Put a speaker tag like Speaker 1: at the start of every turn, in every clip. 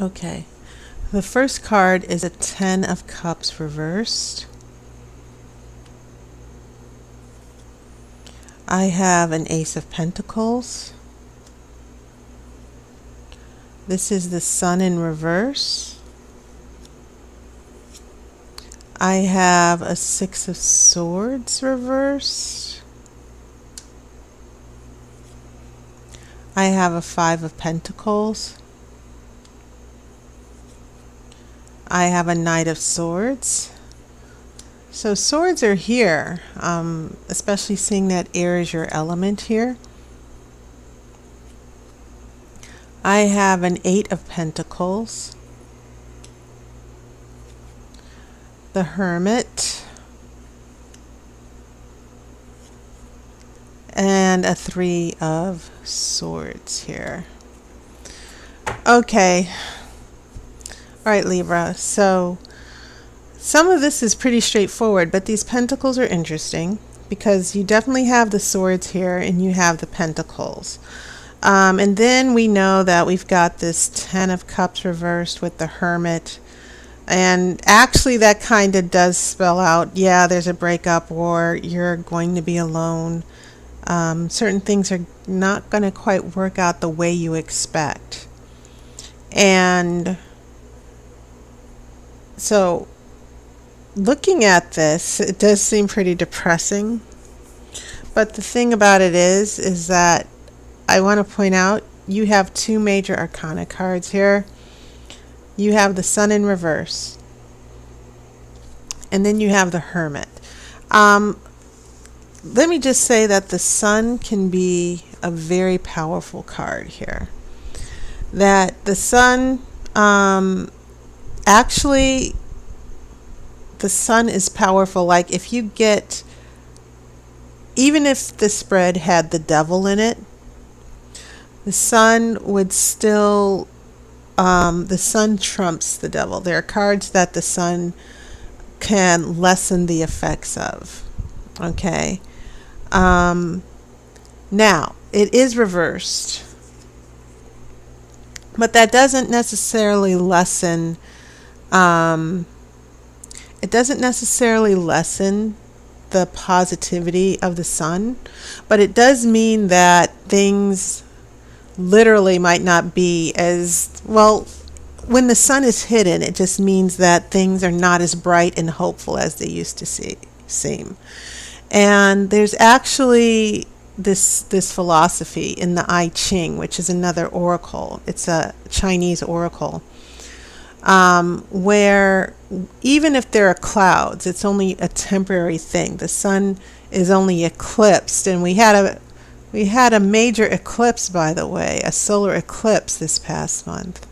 Speaker 1: Okay, the first card is a Ten of Cups reversed. I have an Ace of Pentacles. This is the Sun in reverse. I have a Six of Swords reversed. I have a Five of Pentacles. I have a Knight of Swords. So swords are here, especially seeing that air is your element here. I have an Eight of Pentacles, the Hermit, and a Three of Swords here. Okay. All right, Libra. So some of this is pretty straightforward, but these pentacles are interesting because you definitely have the swords here and you have the pentacles. And then we know that we've got this Ten of Cups reversed with the Hermit. And actually that kind of does spell out, yeah, there's a breakup or you're going to be alone. Certain things are not going to quite work out the way you expect. And so looking at this, it does seem pretty depressing. But the thing about it is that I want to point out you have two major arcana cards here. You have the Sun in reverse, and then you have the Hermit. Let me just say that the Sun can be a very powerful card here. That the Sun, actually, the Sun is powerful. Like if you get, even if the spread had the devil in it, the Sun would still, the Sun trumps the devil. There are cards that the Sun can lessen the effects of. Okay. Now, it is reversed, but that doesn't necessarily lessen, it doesn't necessarily lessen the positivity of the Sun, but it does mean that things literally might not be as well. When the Sun is hidden, it just means that things are not as bright and hopeful as they used to seem. And there's actually this philosophy in the I Ching, which is another oracle. It's a Chinese oracle, where even if there are clouds, it's only a temporary thing. The Sun is only eclipsed, and we had a major eclipse, by the way, a solar eclipse this past month,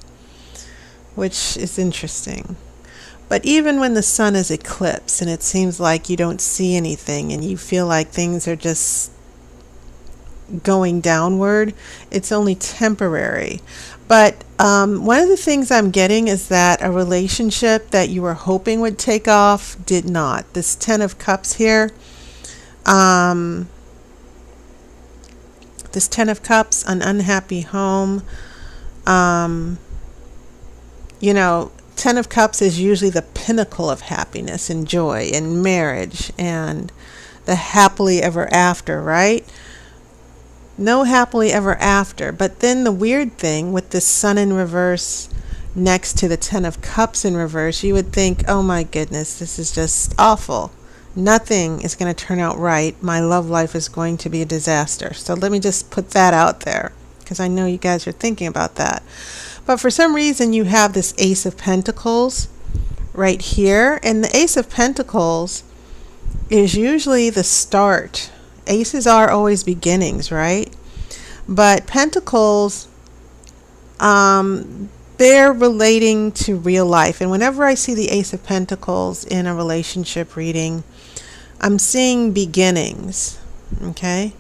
Speaker 1: which is interesting. But even when the Sun is eclipsed and it seems like you don't see anything and you feel like things are just going downward, it's only temporary. But one of the things I'm getting is that a relationship that you were hoping would take off did not. This Ten of Cups here, this Ten of Cups, an unhappy home. You know, Ten of Cups is usually the pinnacle of happiness and joy and marriage and the happily ever after, right? No happily ever after. But then the weird thing with the Sun in reverse next to the Ten of Cups in reverse, you would think, oh my goodness, this is just awful. Nothing is going to turn out right. My love life is going to be a disaster. So let me just put that out there, because I know you guys are thinking about that. But for some reason you have this Ace of Pentacles right here, and the Ace of Pentacles is usually the start. Aces are always beginnings, right? But Pentacles, they're relating to real life. And whenever I see the Ace of Pentacles in a relationship reading, I'm seeing beginnings, okay?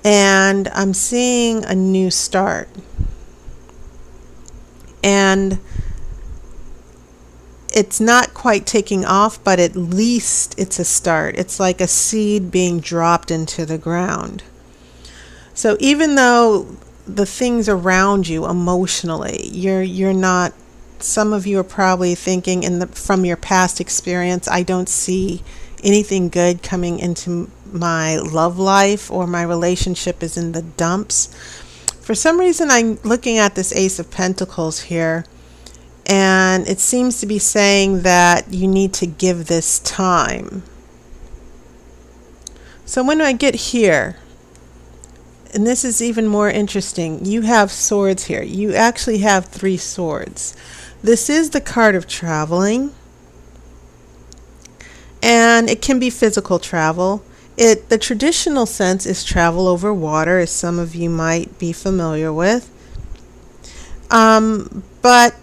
Speaker 1: And I'm seeing a new start. And it's not quite taking off, but at least it's a start. It's like a seed being dropped into the ground. So even though the things around you emotionally, you're not some of you are probably thinking from your past experience, I don't see anything good coming into my love life, or my relationship is in the dumps. For some reason, I'm looking at this Ace of Pentacles here, and it seems to be saying that you need to give this time. So when I get here, and this is even more interesting, you have swords here. You actually have 3 swords. This is the card of traveling, and it can be physical travel. The traditional sense is travel over water, as some of you might be familiar with. But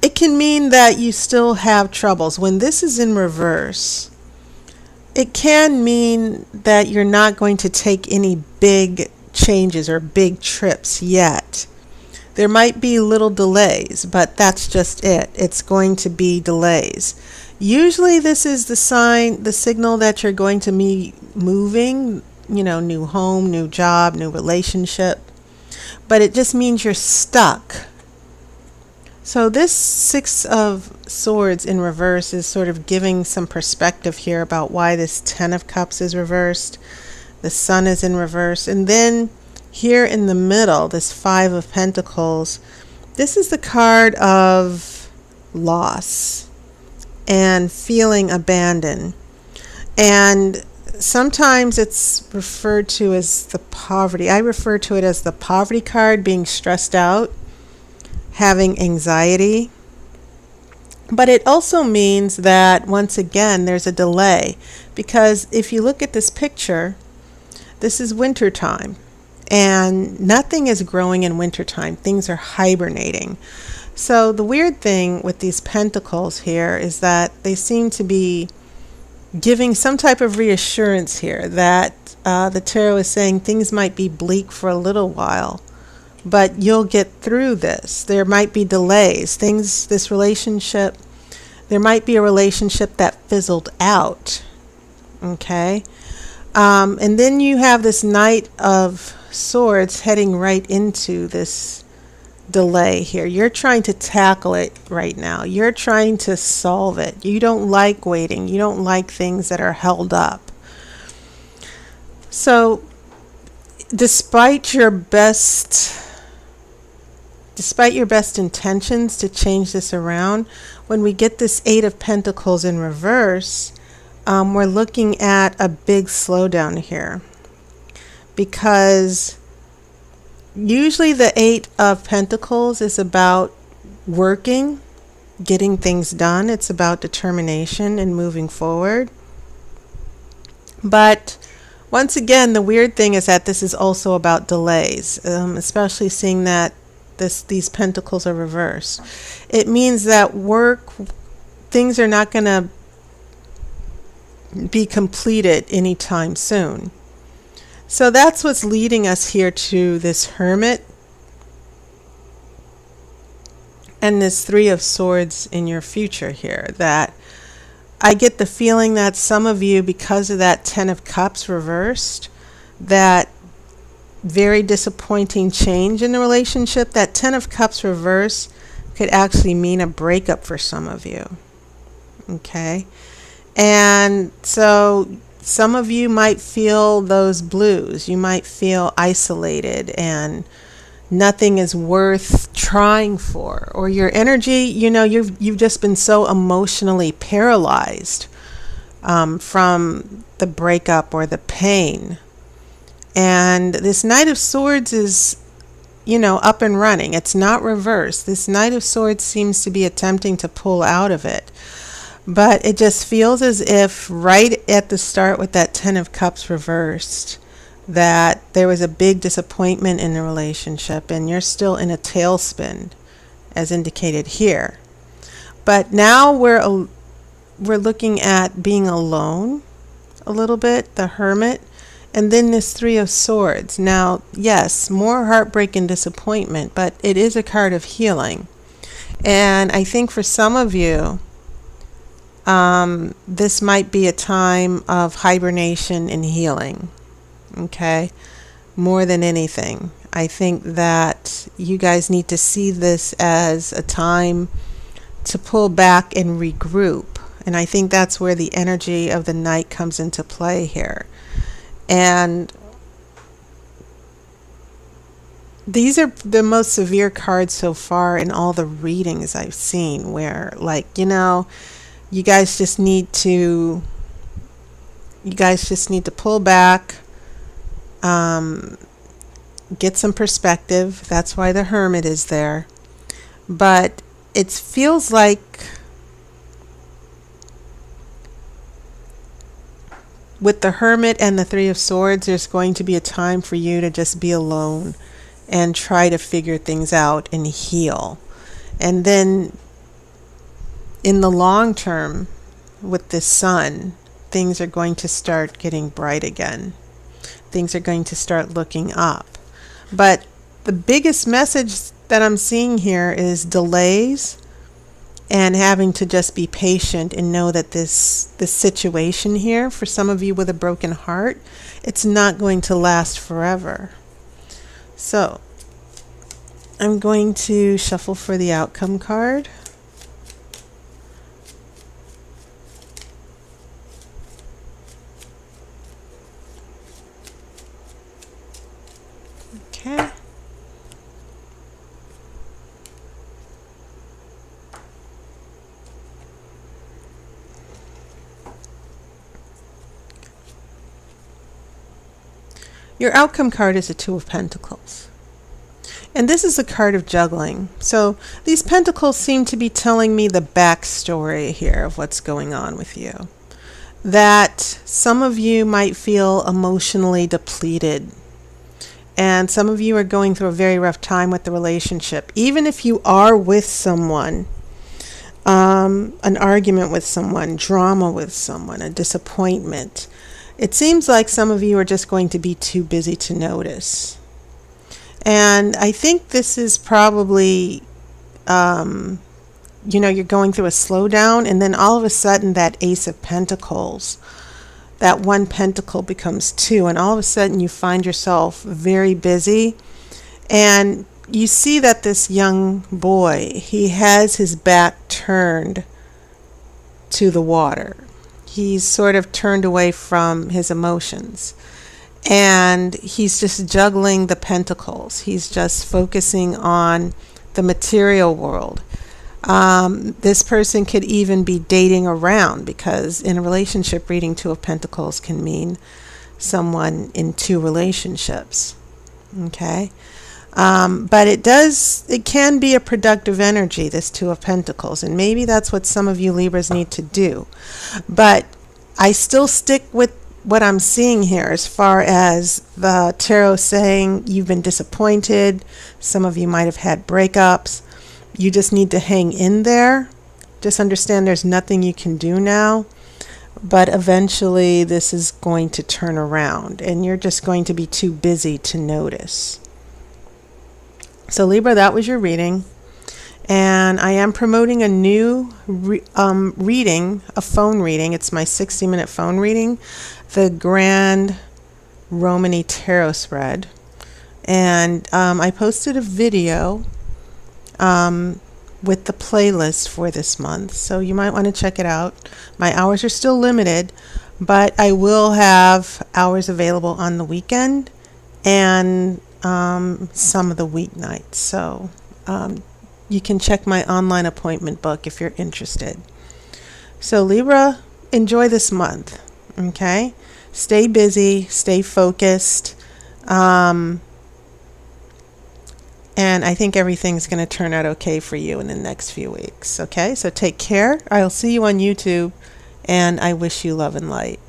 Speaker 1: it can mean that you still have troubles. When this is in reverse, it can mean that you're not going to take any big changes or big trips yet. There might be little delays, but that's just it. It's going to be delays. Usually this is the signal that you're going to be moving, new home, new job, new relationship. But it just means you're stuck. So this 6 of Swords in reverse is sort of giving some perspective here about why this 10 of Cups is reversed. The Sun is in reverse. And then here in the middle, this 5 of Pentacles, this is the card of loss and feeling abandoned. And sometimes it's referred to as the poverty. I refer to it as the poverty card, being stressed out, having anxiety. But it also means that, once again, there's a delay. Because if you look at this picture, this is wintertime. And nothing is growing in wintertime. Things are hibernating. So the weird thing with these pentacles here is that they seem to be giving some type of reassurance here that the tarot is saying things might be bleak for a little while, but you'll get through this. There might be delays. This relationship, there might be a relationship that fizzled out. Okay? And then you have this Knight of Swords heading right into this delay here. You're trying to tackle it right now. You're trying to solve it. You don't like waiting. You don't like things that are held up. So despite your best intentions to change this around, when we get this 8 of Pentacles in reverse, we're looking at a big slowdown here. Because usually the 8 of Pentacles is about working, getting things done. It's about determination and moving forward. But once again, the weird thing is that this is also about delays, especially seeing that these pentacles are reversed. It means that things are not going to be completed anytime soon. So that's what's leading us here to this Hermit and this 3 of Swords in your future here. That I get the feeling that some of you, because of that 10 of Cups reversed, that very disappointing change in the relationship, that 10 of Cups reverse could actually mean a breakup for some of you. Okay? And so some of you might feel those blues. You might feel isolated and nothing is worth trying for. Or your energy, you've just been so emotionally paralyzed from the breakup or the pain. And this Knight of Swords is, up and running. It's not reversed. This Knight of Swords seems to be attempting to pull out of it. But it just feels as if right at the start with that 10 of Cups reversed, that there was a big disappointment in the relationship and you're still in a tailspin, as indicated here. But now we're looking at being alone a little bit, the Hermit, and then this 3 of Swords. Now, yes, more heartbreak and disappointment, but it is a card of healing. And I think for some of you, this might be a time of hibernation and healing. Okay? more than anything. I think that you guys need to see this as a time to pull back and regroup. And I think that's where the energy of the Knight comes into play here. And these are the most severe cards so far in all the readings I've seen, where, like, you guys just need to pull back, get some perspective. That's why the Hermit is there. But it feels like with the Hermit and the Three of Swords, there's going to be a time for you to just be alone and try to figure things out and heal. And then in the long term, with the Sun, things are going to start getting bright again. Things are going to start looking up. But the biggest message that I'm seeing here is delays and having to just be patient and know that this situation here, for some of you with a broken heart, it's not going to last forever. So I'm going to shuffle for the outcome card. Okay. Your outcome card is a Two of Pentacles. And this is a card of juggling. So these pentacles seem to be telling me the backstory here of what's going on with you. That some of you might feel emotionally depleted. And some of you are going through a very rough time with the relationship. Even if you are with someone, an argument with someone, drama with someone, a disappointment, it seems like some of you are just going to be too busy to notice. And I think this is probably, you're going through a slowdown, and then all of a sudden that Ace of Pentacles, that one pentacle becomes two, and all of a sudden you find yourself very busy. And you see that this young boy, he has his back turned to the water. He's sort of turned away from his emotions. And he's just juggling the pentacles. He's just focusing on the material world. This person could even be dating around, because in a relationship reading, Two of Pentacles can mean someone in two relationships. Okay? But it can be a productive energy, this Two of Pentacles. And maybe that's what some of you Libras need to do. But I still stick with what I'm seeing here as far as the tarot saying you've been disappointed. Some of you might have had breakups. You just need to hang in there. Just understand there's nothing you can do now. But eventually this is going to turn around, and you're just going to be too busy to notice. So Libra, that was your reading. And I am promoting a new reading, a phone reading. It's my 60-minute phone reading, the Grand Romany Tarot Spread. And I posted a video with the playlist for this month, so you might want to check it out. My hours are still limited, but I will have hours available on the weekend and some of the weeknights. So you can check my online appointment book if you're interested. So Libra, enjoy this month. Okay? Stay busy, stay focused. And I think everything's going to turn out okay for you in the next few weeks. Okay? So take care. I'll see you on YouTube, and I wish you love and light.